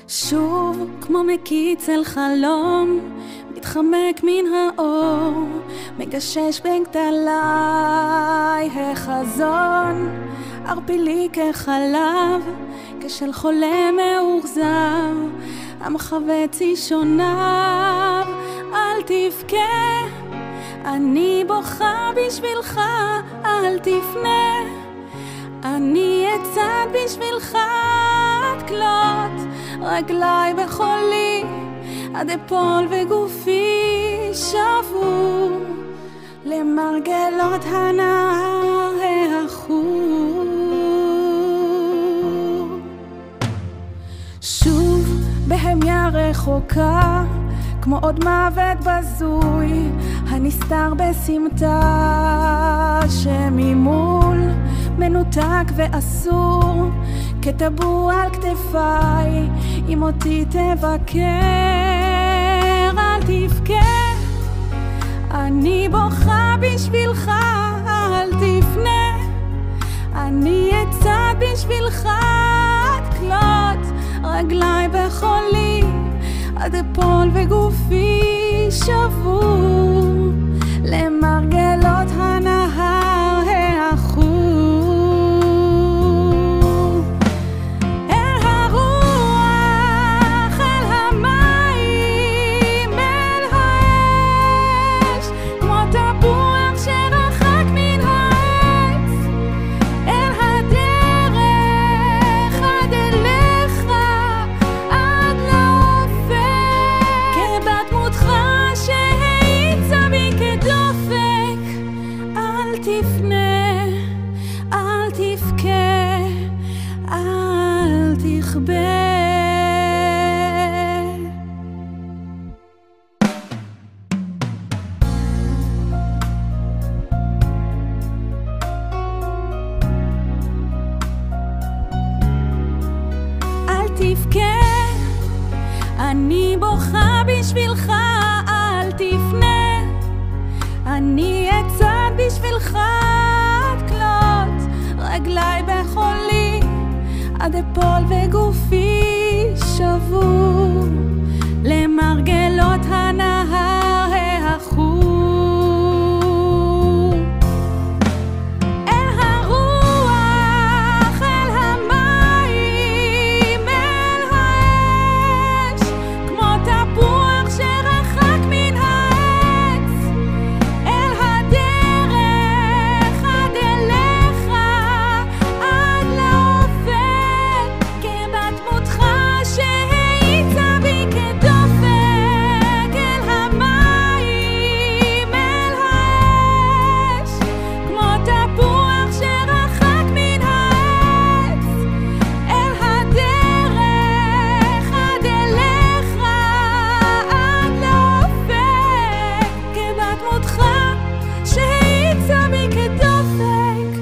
שוב כמו מקיץ אל חלום, מתחמק מן האור, מגשש בין גדליי החזון, ערפילי כחלב, כשל חולה מאוכזב, המחווץ אישוניו. אל תבכה, אני בוכה בשבילך, אל תפנה, אני אצעד בשבילך עד כלות רגליי בחולי, עד אפול וגופי שבור למרגלות הנהר העכור. שוב בהמיה רחוקה, כמו עוד מוות בזוי, הנסתר בסמטה שממול, מנותק ואסור, כטבור על כתפיי, אם אותי תבקר. אל תבכה, אני בוכה בשבילך, אל תפנה, אני אצעד בשבילך עד כלות רגליי בחולי, עד אפול וגופי שבור למרגלות הנהר העכור. אל הרוח, אל המים, אל האש, כמו תפוח שרחק מן העץ, אל הדרך, עד אליך, עד לאופק, כבדמותך שהאיצה בי כדופק. אל תפנה, אל תבכה, אל תכבה. אל תבכה, אני בוכה בשבילך, אל תפנה, אני אצעד בשבילך עד כלות רגליי בחולי, עד אפול וגופי שבור למרגלות הנהר העכור. אל הרוח, אל המים, אל האש, כמו תפוח שרחק מן העץ, אל הדרך, עד אליך, עד לאופק, כבדמותך שהאיצה בי כדופק. אל המים, אל האש, כמו תפוח שרחק מן העץ, אל הדרך, עד אליך, עד לאופק, כבדמותך שהאיצה בי כדופק.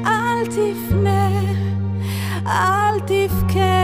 אל תפנה, אל תבכה,